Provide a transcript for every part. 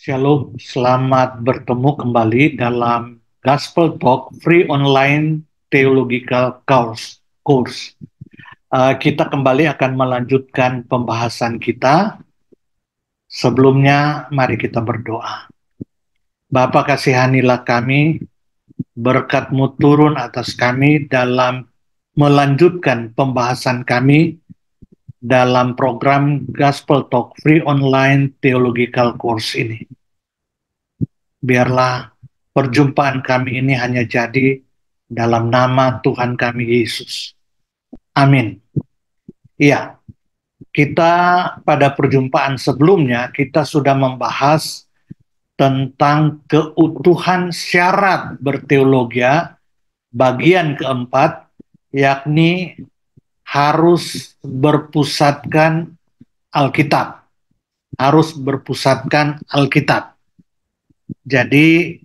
Shalom, selamat bertemu kembali dalam Gospel Talk Free Online Theological Course. Kita kembali akan melanjutkan pembahasan kita. Sebelumnya, mari kita berdoa. Bapa, kasihanilah kami, berkat-Mu turun atas kami dalam melanjutkan pembahasan kami dalam program Gospel Talk Free Online Theological Course ini. Biarlah perjumpaan kami ini hanya jadi dalam nama Tuhan kami Yesus. Amin. Iya, kita pada perjumpaan sebelumnya kita sudah membahas tentang keutuhan syarat berteologia bagian keempat, yakni harus berpusatkan Alkitab. Harus berpusatkan Alkitab. Jadi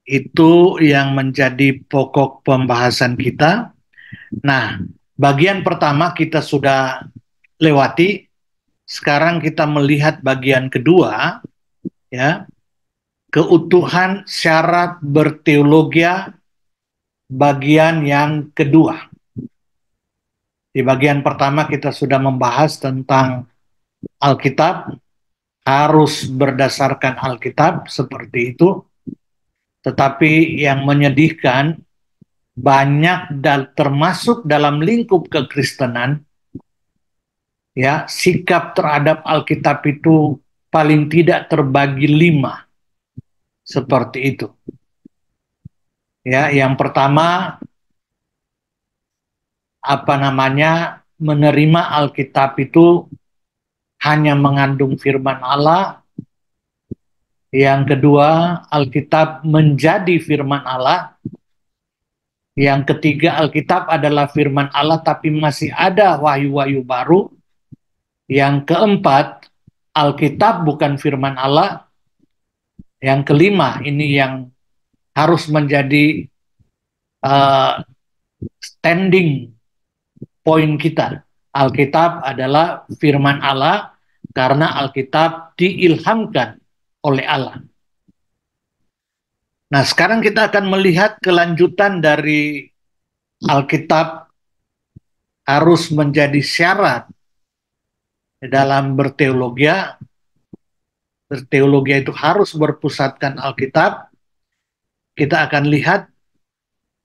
itu yang menjadi pokok pembahasan kita. Nah, bagian pertama kita sudah lewati. Sekarang kita melihat bagian kedua, ya, keutuhan syarat berteologia bagian yang kedua. Di bagian pertama kita sudah membahas tentang Alkitab, harus berdasarkan Alkitab, seperti itu. Tetapi yang menyedihkan, banyak termasuk dalam lingkup kekristenan, ya, sikap terhadap Alkitab itu paling tidak terbagi 5, seperti itu. Ya, yang pertama, menerima Alkitab itu hanya mengandung firman Allah. Yang kedua, Alkitab menjadi firman Allah. Yang ketiga, Alkitab adalah firman Allah tapi masih ada wahyu-wahyu baru. Yang keempat, Alkitab bukan firman Allah. Yang kelima, ini yang harus menjadi standing point kita. Alkitab adalah firman Allah karena Alkitab diilhamkan oleh Allah. Nah, sekarang kita akan melihat kelanjutan dari Alkitab harus menjadi syarat dalam berteologia. Berteologia itu harus berpusatkan Alkitab. Kita akan lihat,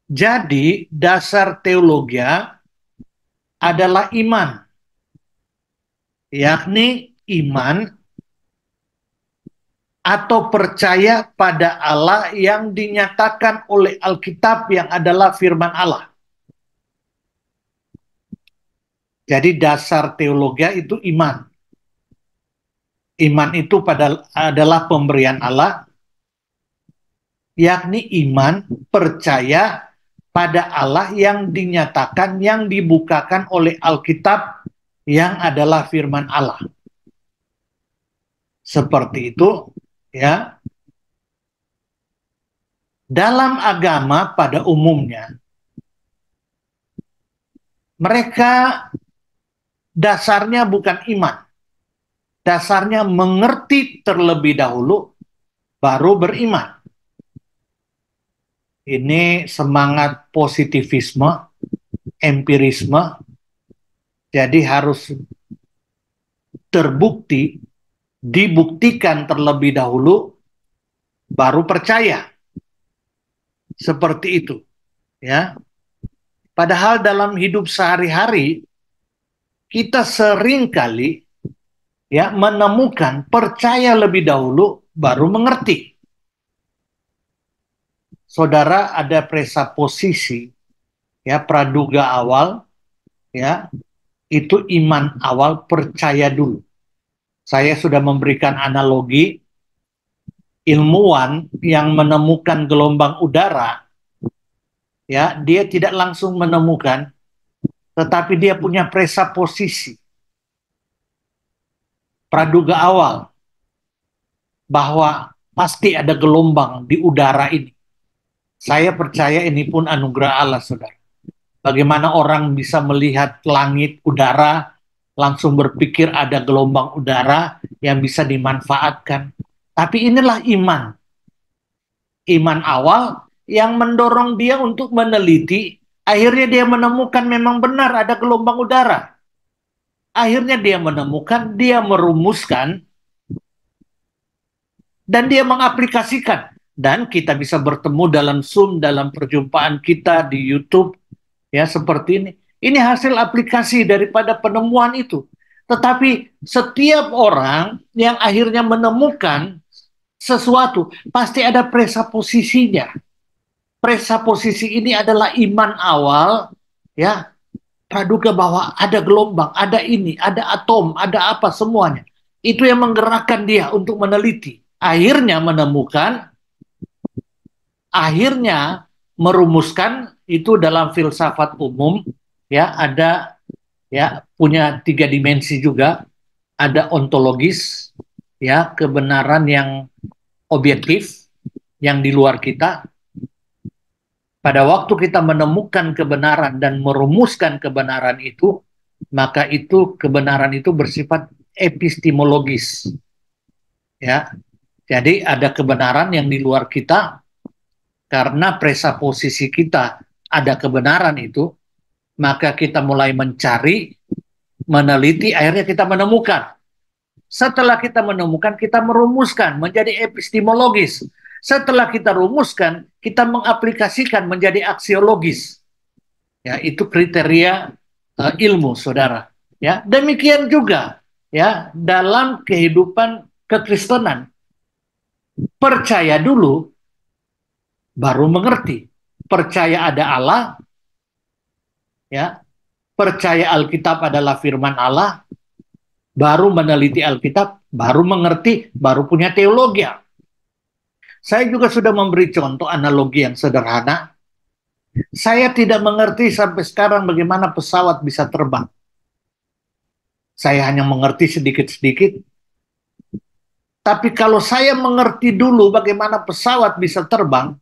jadi dasar teologia adalah iman, yakni iman atau percaya pada Allah yang dinyatakan oleh Alkitab yang adalah firman Allah. Jadi dasar teologia itu iman. Iman itu adalah pemberian Allah, yakni iman percaya pada Allah yang dinyatakan, yang dibukakan oleh Alkitab yang adalah firman Allah. Seperti itu, ya. Dalam agama pada umumnya, mereka dasarnya bukan iman. Dasarnya mengerti terlebih dahulu, baru beriman. Ini semangat positivisme, empirisme. Jadi harus terbukti, dibuktikan terlebih dahulu, baru percaya. Seperti itu, ya. Padahal dalam hidup sehari-hari kita seringkali, ya, menemukan percaya lebih dahulu baru mengerti. Saudara, ada presaposisi, ya, praduga awal, ya, itu iman awal, percaya dulu. Saya sudah memberikan analogi, ilmuwan yang menemukan gelombang udara, ya, dia tidak langsung menemukan, tetapi dia punya presaposisi, praduga awal, bahwa pasti ada gelombang di udara ini. Saya percaya ini pun anugerah Allah, saudara. Bagaimana orang bisa melihat langit, udara, langsung berpikir ada gelombang udara yang bisa dimanfaatkan. Tapi inilah iman. Iman awal yang mendorong dia untuk meneliti. Akhirnya dia menemukan memang benar ada gelombang udara. Akhirnya dia menemukan, dia merumuskan, dan dia mengaplikasikan. Dan kita bisa bertemu dalam Zoom, dalam perjumpaan kita di YouTube, ya seperti ini. Ini hasil aplikasi daripada penemuan itu. Tetapi setiap orang yang akhirnya menemukan sesuatu, pasti ada presaposisinya. Presaposisi ini adalah iman awal, ya, praduga bahwa ada gelombang, ada ini, ada atom, ada apa semuanya. Itu yang menggerakkan dia untuk meneliti. Akhirnya menemukan, akhirnya merumuskan itu dalam filsafat umum, ya ada ya punya 3 dimensi juga, ada ontologis, ya kebenaran yang objektif yang di luar kita. Pada waktu kita menemukan kebenaran dan merumuskan kebenaran itu, maka itu kebenaran itu bersifat epistemologis. Ya, jadi ada kebenaran yang di luar kita karena presaposisi kita ada kebenaran itu, maka kita mulai mencari, meneliti, akhirnya kita menemukan. Setelah kita menemukan, kita merumuskan menjadi epistemologis. Setelah kita rumuskan, kita mengaplikasikan menjadi aksiologis. Ya, itu kriteria ilmu, saudara. Ya, demikian juga ya dalam kehidupan kekristenan. Percaya dulu, baru mengerti. Percaya ada Allah, ya. Percaya Alkitab adalah firman Allah, baru meneliti Alkitab, baru mengerti, baru punya teologi. Saya juga sudah memberi contoh analogi yang sederhana. Saya tidak mengerti sampai sekarang bagaimana pesawat bisa terbang. Saya hanya mengerti sedikit-sedikit. Tapi kalau saya mengerti dulu bagaimana pesawat bisa terbang,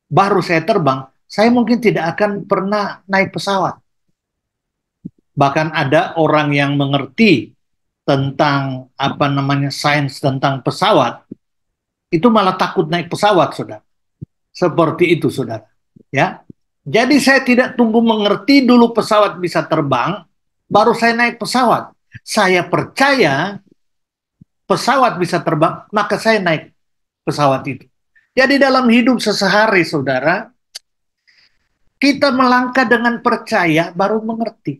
baru saya terbang, saya mungkin tidak akan pernah naik pesawat. Bahkan ada orang yang mengerti tentang sains tentang pesawat, itu malah takut naik pesawat, saudara. Seperti itu, saudara. Ya, jadi saya tidak tunggu mengerti dulu pesawat bisa terbang, baru saya naik pesawat. Saya percaya pesawat bisa terbang, maka saya naik pesawat itu. Jadi dalam hidup sehari-hari, saudara, kita melangkah dengan percaya baru mengerti.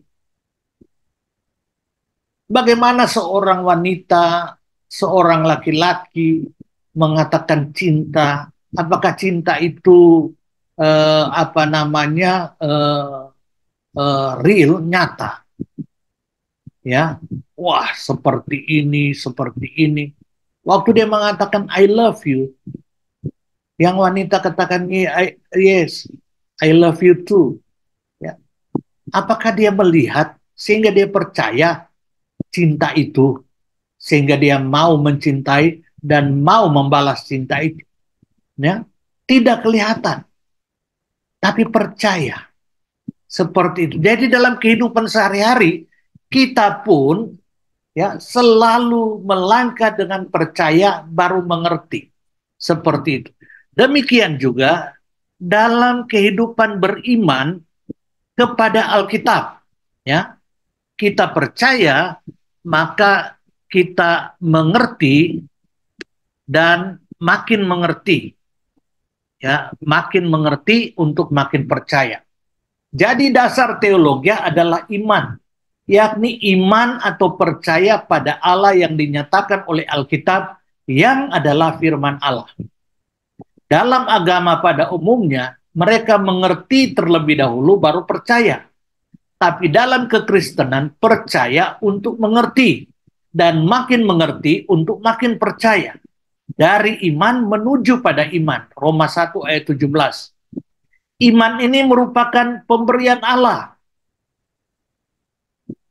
Bagaimana seorang wanita, seorang laki-laki mengatakan cinta? Apakah cinta itu real, nyata? Ya, wah seperti ini, seperti ini. Waktu dia mengatakan I love you, yang wanita katakan yes, I love you too. Ya. Apakah dia melihat sehingga dia percaya cinta itu, sehingga dia mau mencintai dan mau membalas cinta itu? Ya, tidak kelihatan, tapi percaya seperti itu. Jadi dalam kehidupan sehari-hari kita pun ya selalu melangkah dengan percaya baru mengerti, seperti itu. Demikian juga dalam kehidupan beriman kepada Alkitab, ya kita percaya maka kita mengerti dan makin mengerti, ya makin mengerti untuk makin percaya. Jadi dasar teologi adalah iman, yakni iman atau percaya pada Allah yang dinyatakan oleh Alkitab yang adalah firman Allah. Dalam agama pada umumnya, mereka mengerti terlebih dahulu baru percaya. Tapi dalam kekristenan, percaya untuk mengerti. Dan makin mengerti untuk makin percaya. Dari iman menuju pada iman. Roma 1 ayat 17. Iman ini merupakan pemberian Allah.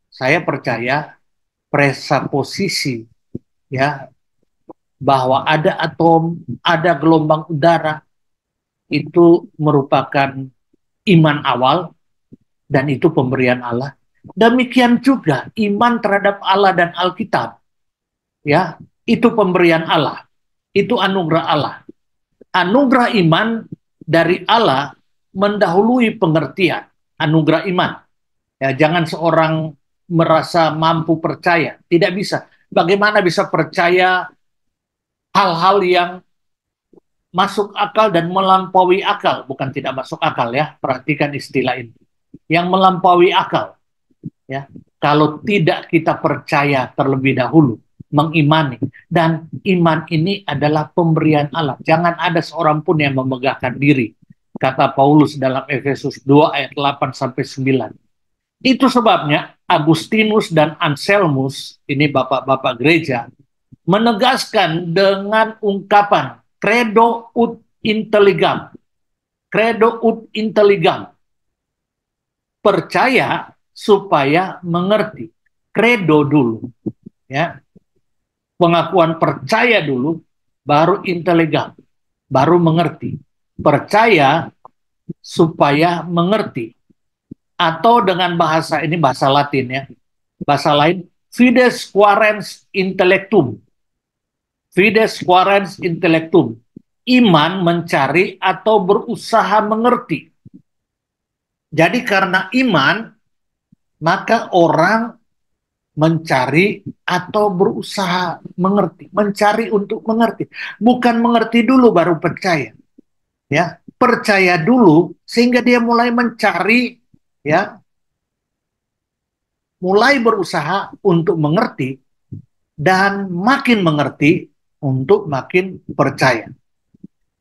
Saya percaya presaposisi, ya, bahwa ada atom, ada gelombang udara, itu merupakan iman awal dan itu pemberian Allah. Demikian juga iman terhadap Allah dan Alkitab, ya, itu pemberian Allah. itu anugerah Allah. Anugerah iman dari Allah mendahului pengertian anugerah iman. Ya, jangan seorang merasa mampu percaya, tidak bisa. Bagaimana bisa percaya hal-hal yang masuk akal dan melampaui akal? Bukan tidak masuk akal ya, perhatikan istilah ini. Yang melampaui akal, ya. Kalau tidak kita percaya terlebih dahulu, mengimani, dan iman ini adalah pemberian Allah. Jangan ada seorang pun yang memegahkan diri, kata Paulus dalam Efesus 2 ayat 8 sampai 9. Itu sebabnya Agustinus dan Anselmus, ini bapak-bapak gereja, menegaskan dengan ungkapan credo ut intelligam. Credo ut intelligam. Percaya supaya mengerti. Credo dulu, ya. Pengakuan percaya dulu, baru intelligam, baru mengerti. Percaya supaya mengerti. Atau dengan bahasa ini bahasa Latin ya. Bahasa lain, fides quaerens intellectum. Fides quaerens intellectum. Iman mencari atau berusaha mengerti. Jadi karena iman, maka orang mencari atau berusaha mengerti. Mencari untuk mengerti. Bukan mengerti dulu baru percaya. Ya, percaya dulu sehingga dia mulai mencari, ya, mulai berusaha untuk mengerti, dan makin mengerti untuk makin percaya.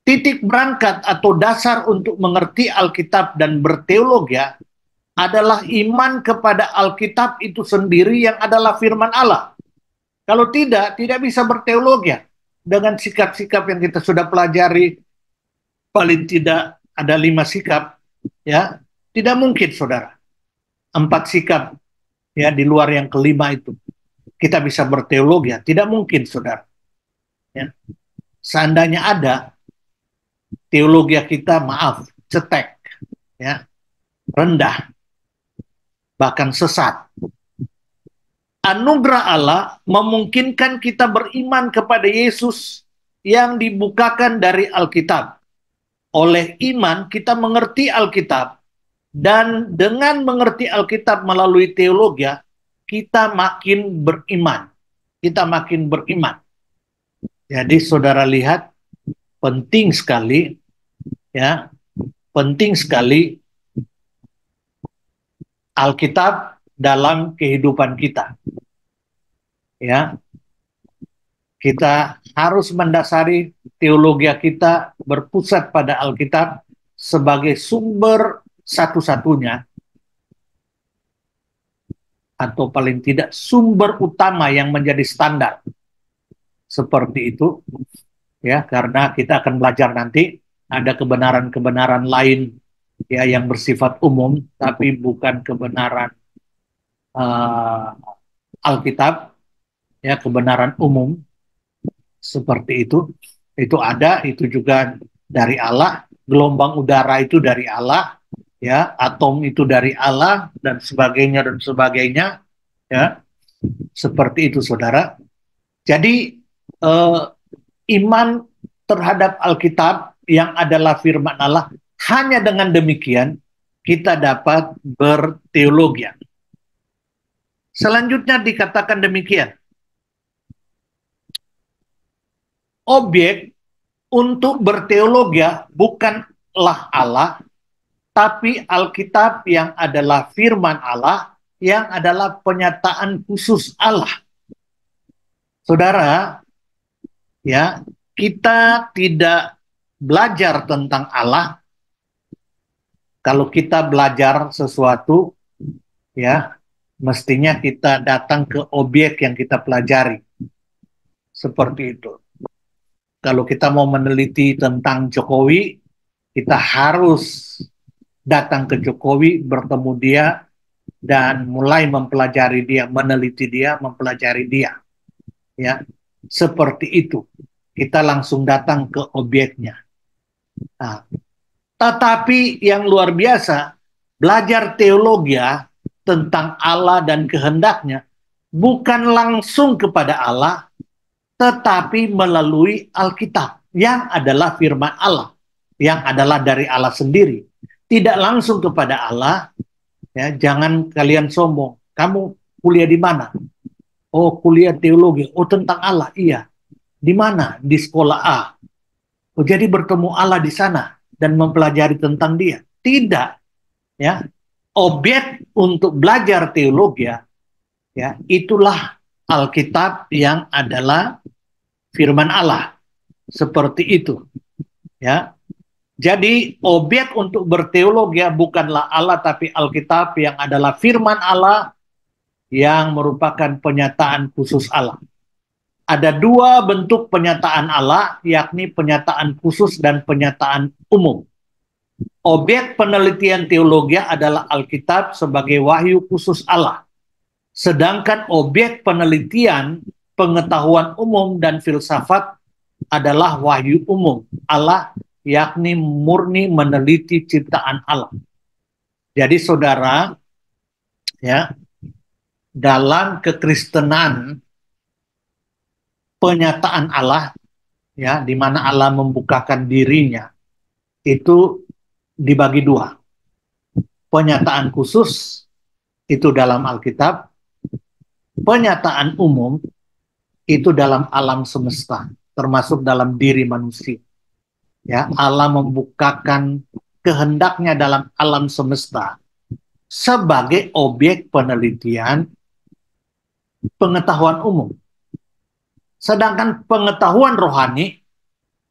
Titik berangkat atau dasar untuk mengerti Alkitab dan berteologi adalah iman kepada Alkitab itu sendiri yang adalah firman Allah. Kalau tidak bisa berteologi. Dengan sikap-sikap yang kita sudah pelajari, paling tidak ada 5 sikap, ya, tidak mungkin saudara. 4 sikap, ya, di luar yang kelima itu kita bisa berteologi, tidak mungkin saudara. Ya. Seandainya ada, teologi kita maaf, cetek, ya, rendah, bahkan sesat. Anugerah Allah memungkinkan kita beriman kepada Yesus yang dibukakan dari Alkitab. Oleh iman kita mengerti Alkitab, dan dengan mengerti Alkitab melalui teologi, kita makin beriman. Kita makin beriman. Jadi saudara lihat, penting sekali, ya, penting sekali Alkitab dalam kehidupan kita. Ya, kita harus mendasari teologi kita berpusat pada Alkitab sebagai sumber satu-satunya, atau paling tidak sumber utama yang menjadi standar. Seperti itu, ya, karena kita akan belajar nanti ada kebenaran-kebenaran lain, ya, yang bersifat umum tapi bukan kebenaran Alkitab, ya, kebenaran umum seperti itu ada, itu juga dari Allah, gelombang udara itu dari Allah, ya, atom itu dari Allah, dan sebagainya, ya, seperti itu saudara. Jadi iman terhadap Alkitab yang adalah firman Allah, hanya dengan demikian kita dapat berteologi. Selanjutnya dikatakan demikian, objek untuk berteologi bukanlah Allah, tapi Alkitab yang adalah firman Allah, yang adalah penyataan khusus Allah. Saudara, ya, kita tidak belajar tentang Allah kalau kita belajar sesuatu, ya, mestinya kita datang ke objek yang kita pelajari. Seperti itu. Kalau kita mau meneliti tentang Jokowi, kita harus datang ke Jokowi, bertemu dia, dan mulai mempelajari dia, meneliti dia, mempelajari dia. Ya, seperti itu. Kita langsung datang ke objeknya. Nah, tetapi yang luar biasa, belajar teologi tentang Allah dan kehendaknya bukan langsung kepada Allah, tetapi melalui Alkitab yang adalah firman Allah, yang adalah dari Allah sendiri. Tidak langsung kepada Allah, ya, jangan kalian sombong. Kamu kuliah di mana? Oh, kuliah teologi. Oh, tentang Allah. Iya. Di mana? Di sekolah A. Oh, jadi bertemu Allah di sana dan mempelajari tentang Dia. Tidak, ya. Objek untuk belajar teologi, ya, itulah Alkitab yang adalah firman Allah. Seperti itu, ya. Jadi objek untuk berteologi bukanlah Allah tapi Alkitab yang adalah firman Allah yang merupakan penyataan khusus Allah. Ada dua bentuk penyataan Allah, yakni penyataan khusus dan penyataan umum. Objek penelitian teologi adalah Alkitab sebagai wahyu khusus Allah. Sedangkan objek penelitian pengetahuan umum dan filsafat adalah wahyu umum Allah, yakni murni meneliti ciptaan Allah. Jadi saudara, ya, dalam kekristenan penyataan Allah, ya, di mana Allah membukakan dirinya, itu dibagi dua. Penyataan khusus itu dalam Alkitab, penyataan umum itu dalam alam semesta, termasuk dalam diri manusia. Ya, Allah membukakan kehendaknya dalam alam semesta sebagai objek penelitian pengetahuan umum. Sedangkan pengetahuan rohani,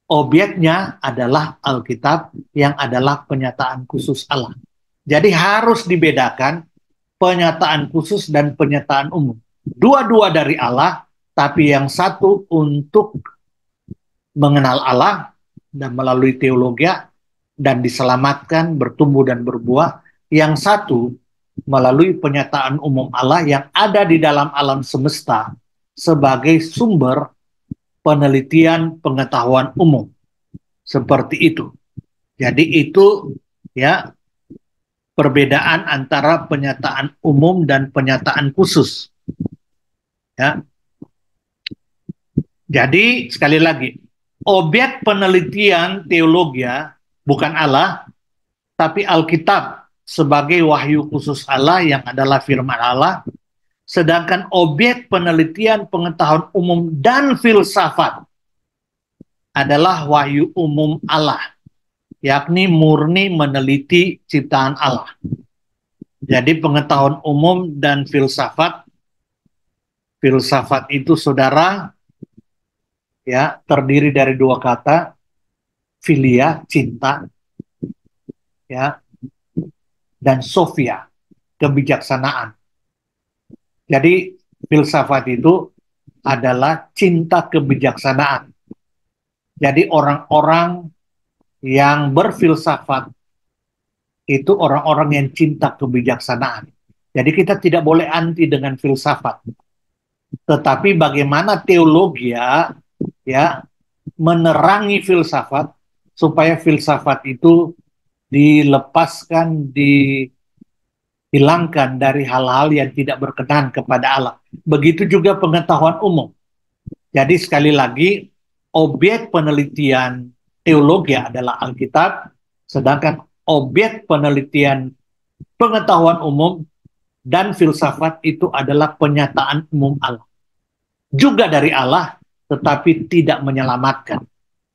objeknya adalah Alkitab yang adalah penyataan khusus Allah. Jadi harus dibedakan penyataan khusus dan penyataan umum. Dua-dua dari Allah, tapi yang satu untuk mengenal Allah dan melalui teologi dan diselamatkan, bertumbuh dan berbuah. Yang satu melalui penyataan umum Allah yang ada di dalam alam semesta sebagai sumber penelitian pengetahuan umum. Seperti itu. Jadi itu, ya, perbedaan antara penyataan umum dan penyataan khusus. Ya. Jadi sekali lagi, objek penelitian teologi bukan Allah, tapi Alkitab sebagai wahyu khusus Allah yang adalah firman Allah. Sedangkan objek penelitian pengetahuan umum dan filsafat adalah wahyu umum Allah, yakni murni meneliti ciptaan Allah. Jadi pengetahuan umum dan filsafat itu saudara, ya, terdiri dari dua kata, philia, cinta, ya, dan sophia, kebijaksanaan. Jadi filsafat itu adalah cinta kebijaksanaan. Jadi orang-orang yang berfilsafat itu orang-orang yang cinta kebijaksanaan. Jadi kita tidak boleh anti dengan filsafat. Tetapi bagaimana teologi, ya, menerangi filsafat supaya filsafat itu dilepaskan, dihilangkan dari hal-hal yang tidak berkenan kepada Allah. Begitu juga pengetahuan umum. Jadi sekali lagi, objek penelitian teologi adalah Alkitab, sedangkan objek penelitian pengetahuan umum dan filsafat itu adalah penyataan umum Allah. Juga dari Allah, tetapi tidak menyelamatkan.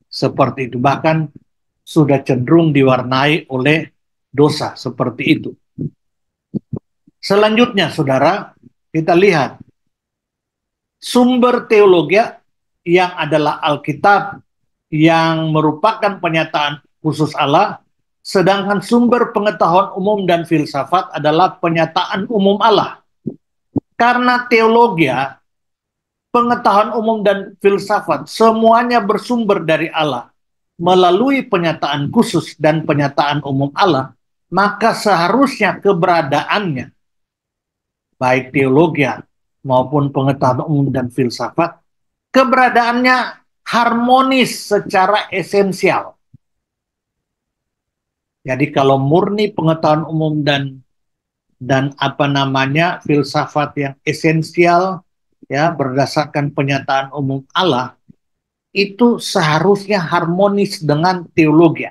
Seperti itu. Bahkan sudah cenderung diwarnai oleh dosa. Seperti itu. Selanjutnya, saudara, kita lihat sumber teologi yang adalah Alkitab yang merupakan penyataan khusus Allah, sedangkan sumber pengetahuan umum dan filsafat adalah penyataan umum Allah. Karena teologi, pengetahuan umum dan filsafat semuanya bersumber dari Allah melalui penyataan khusus dan penyataan umum Allah, maka seharusnya keberadaannya, baik teologi maupun pengetahuan umum dan filsafat, keberadaannya harmonis secara esensial. Jadi kalau murni pengetahuan umum dan filsafat yang esensial ya berdasarkan penyataan umum Allah itu seharusnya harmonis dengan teologi.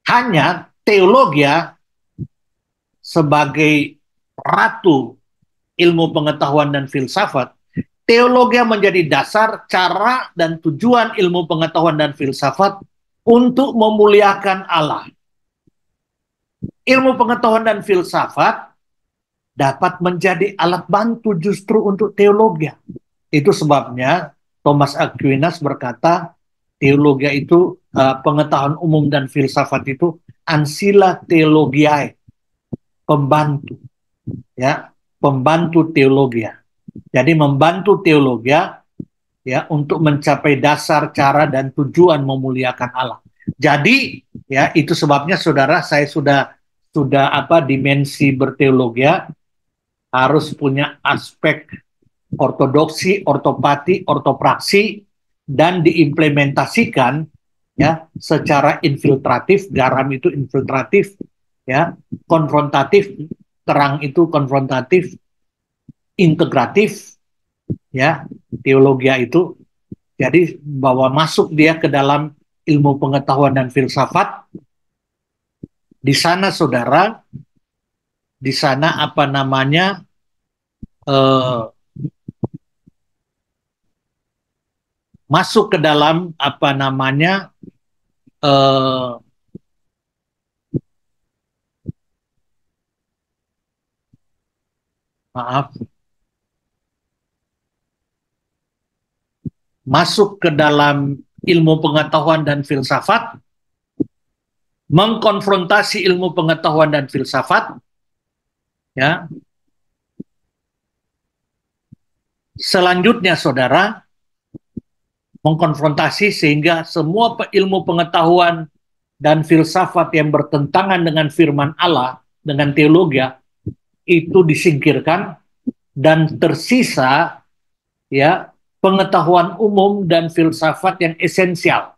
Hanya teologi sebagai ratu ilmu pengetahuan dan filsafat, teologi menjadi dasar, cara, dan tujuan ilmu pengetahuan dan filsafat untuk memuliakan Allah. Ilmu pengetahuan dan filsafat dapat menjadi alat bantu justru untuk teologi. Itu sebabnya Thomas Aquinas berkata, teologi itu pengetahuan umum dan filsafat itu ancilla theologiae, pembantu, ya, pembantu teologi. Jadi membantu teologi ya untuk mencapai dasar, cara, dan tujuan memuliakan Allah. Jadi ya itu sebabnya saudara, saya sudah dimensi berteologi harus punya aspek ortodoksi, ortopati, ortopraksi, dan diimplementasikan ya secara infiltratif. Garam itu infiltratif, ya, konfrontatif, terang itu konfrontatif, integratif, ya, teologi itu. Jadi bahwa masuk dia ke dalam ilmu pengetahuan dan filsafat, di sana saudara, di sana eh, masuk ke dalam eh, maaf, masuk ke dalam ilmu pengetahuan dan filsafat, mengkonfrontasi ilmu pengetahuan dan filsafat, ya. Selanjutnya saudara, mengkonfrontasi sehingga semua ilmu pengetahuan dan filsafat yang bertentangan dengan firman Allah, dengan teologi, itu disingkirkan dan tersisa ya pengetahuan umum dan filsafat yang esensial,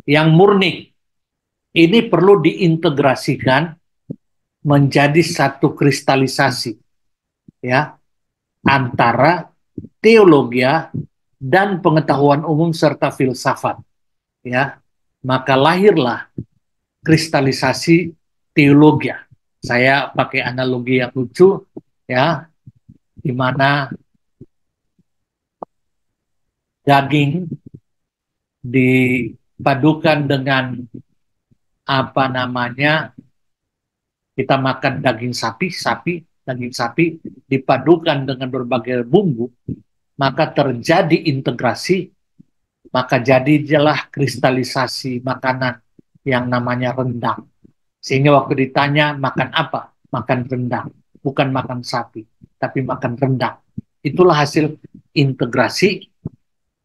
yang murni. Ini perlu diintegrasikan menjadi satu kristalisasi ya antara teologi dan pengetahuan umum serta filsafat ya. Maka lahirlah kristalisasi teologi. Saya pakai analogi yang lucu ya, di mana daging dipadukan dengan kita makan daging daging sapi dipadukan dengan berbagai bumbu, maka terjadi integrasi, maka jadilah kristalisasi makanan yang namanya rendang. Sehingga waktu ditanya makan apa? Makan rendang. Bukan makan sapi, tapi makan rendang. Itulah hasil integrasi,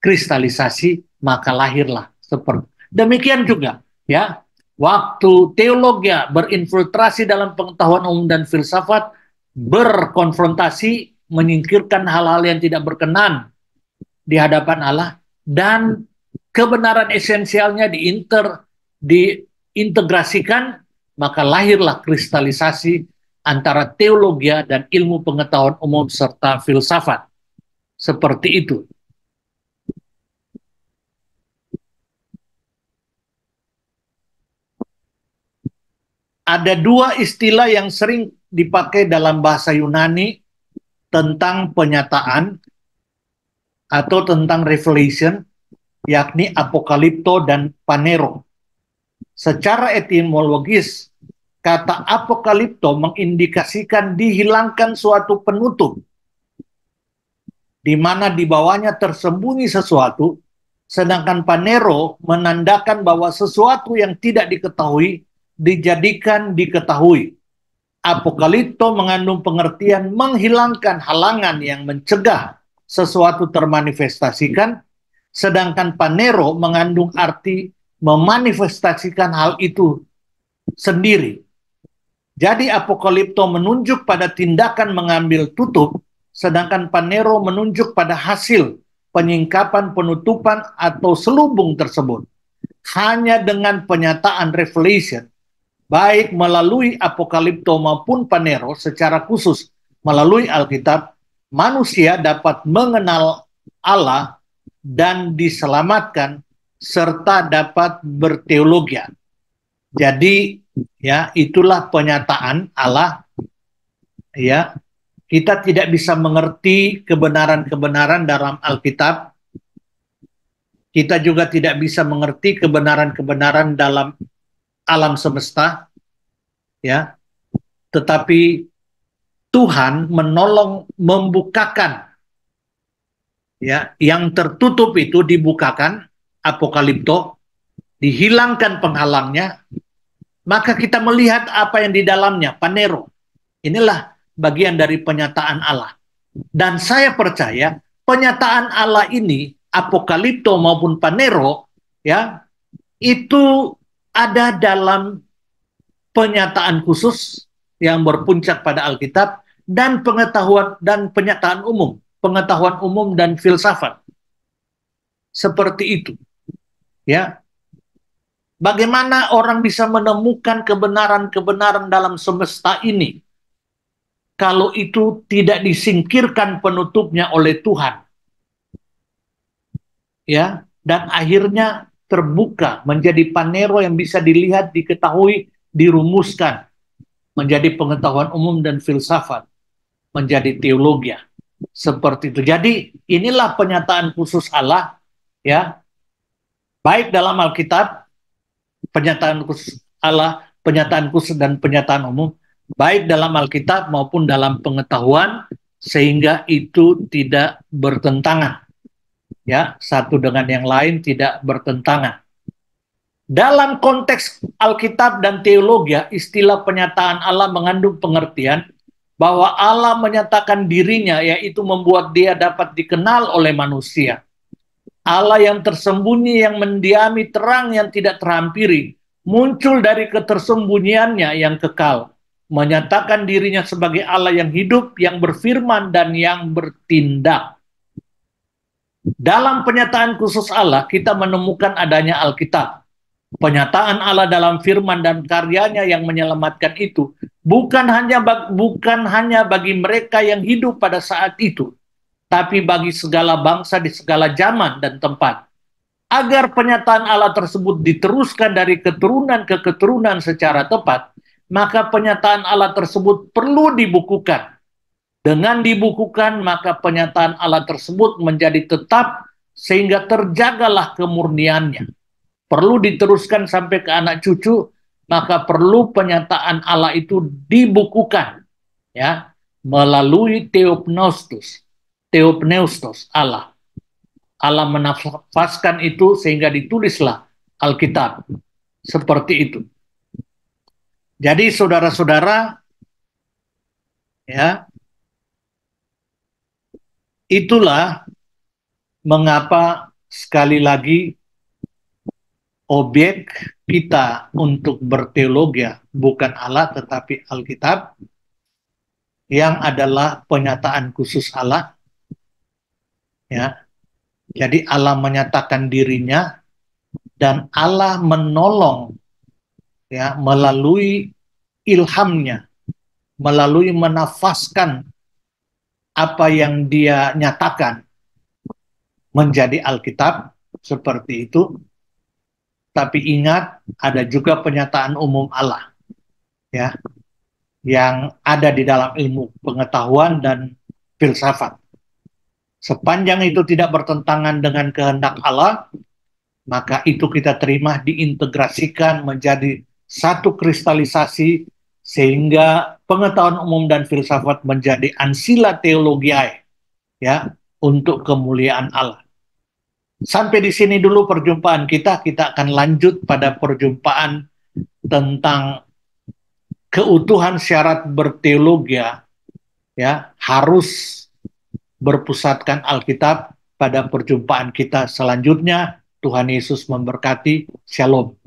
kristalisasi, maka lahirlah seperti. Demikian juga, ya, waktu teologi berinfiltrasi dalam pengetahuan umum dan filsafat, berkonfrontasi, menyingkirkan hal-hal yang tidak berkenan di hadapan Allah, dan kebenaran esensialnya diintegrasikan, maka lahirlah kristalisasi antara teologi dan ilmu pengetahuan umum serta filsafat. Seperti itu. Ada dua istilah yang sering dipakai dalam bahasa Yunani tentang penyataan atau tentang revelation, yakni apokalipto dan panero. Secara etimologis, kata apokalipto mengindikasikan dihilangkan suatu penutup, di mana di bawahnya tersembunyi sesuatu, sedangkan panero menandakan bahwa sesuatu yang tidak diketahui dijadikan diketahui. Apokalipto mengandung pengertian menghilangkan halangan yang mencegah sesuatu termanifestasikan, sedangkan panero mengandung arti memanifestasikan hal itu sendiri. Jadi apokalipto menunjuk pada tindakan mengambil tutup, sedangkan panero menunjuk pada hasil penyingkapan, penutupan, atau selubung tersebut. Hanya dengan penyataan revelation, baik melalui apokalipto maupun panero secara khusus melalui Alkitab, manusia dapat mengenal Allah dan diselamatkan serta dapat berteologia. Jadi ya itulah penyataan Allah ya. Kita tidak bisa mengerti kebenaran-kebenaran dalam Alkitab. Kita juga tidak bisa mengerti kebenaran-kebenaran dalam alam semesta ya. Tetapi Tuhan menolong membukakan ya, yang tertutup itu dibukakan, apokalipto, dihilangkan penghalangnya, maka kita melihat apa yang di dalamnya, panero. Inilah bagian dari penyataan Allah. Dan saya percaya penyataan Allah ini, apokalipto maupun panero, ya, itu ada dalam penyataan khusus yang berpuncak pada Alkitab dan pengetahuan dan pengetahuan umum dan filsafat. Seperti itu. Ya. Bagaimana orang bisa menemukan kebenaran-kebenaran dalam semesta ini kalau itu tidak disingkirkan penutupnya oleh Tuhan? Ya, dan akhirnya terbuka menjadi panero yang bisa dilihat, diketahui, dirumuskan menjadi pengetahuan umum dan filsafat, menjadi teologi. Seperti itu. Jadi inilah penyataan khusus Allah ya, baik dalam Alkitab, penyataan khusus Allah, penyataan khusus dan penyataan umum, baik dalam Alkitab maupun dalam pengetahuan, sehingga itu tidak bertentangan. Ya, satu dengan yang lain tidak bertentangan. Dalam konteks Alkitab dan teologi, istilah penyataan Allah mengandung pengertian bahwa Allah menyatakan dirinya, yaitu membuat dia dapat dikenal oleh manusia. Allah yang tersembunyi, yang mendiami terang yang tidak terhampiri, muncul dari ketersembunyiannya yang kekal, menyatakan dirinya sebagai Allah yang hidup, yang berfirman, dan yang bertindak. Dalam penyataan khusus Allah, kita menemukan adanya Alkitab. Penyataan Allah dalam firman dan karyanya yang menyelamatkan itu bukan hanya bagi mereka yang hidup pada saat itu, tapi bagi segala bangsa di segala zaman dan tempat. Agar penyataan Allah tersebut diteruskan dari keturunan ke keturunan secara tepat, maka penyataan Allah tersebut perlu dibukukan. Dengan dibukukan, maka penyataan Allah tersebut menjadi tetap sehingga terjagalah kemurniannya. Perlu diteruskan sampai ke anak cucu, maka perlu penyataan Allah itu dibukukan ya, melalui teopneustos Allah. Allah menafaskan itu sehingga ditulislah Alkitab. Seperti itu. Jadi saudara-saudara, ya, itulah mengapa sekali lagi objek kita untuk berteologi bukan Allah tetapi Alkitab, yang adalah penyataan khusus Allah. Ya. Jadi Allah menyatakan dirinya dan Allah menolong ya melalui ilhamnya, melalui menafaskan apa yang dia nyatakan menjadi Alkitab, seperti itu. Tapi ingat, ada juga penyataan umum Allah ya, yang ada di dalam ilmu pengetahuan dan filsafat. Sepanjang itu tidak bertentangan dengan kehendak Allah, maka itu kita terima, diintegrasikan menjadi satu kristalisasi, sehingga pengetahuan umum dan filsafat menjadi ancilla theologiae ya, untuk kemuliaan Allah. Sampai di sini dulu perjumpaan kita. Kita akan lanjut pada perjumpaan tentang keutuhan syarat berteologi ya, harus berpusatkan Alkitab pada perjumpaan kita selanjutnya. Tuhan Yesus memberkati. Shalom.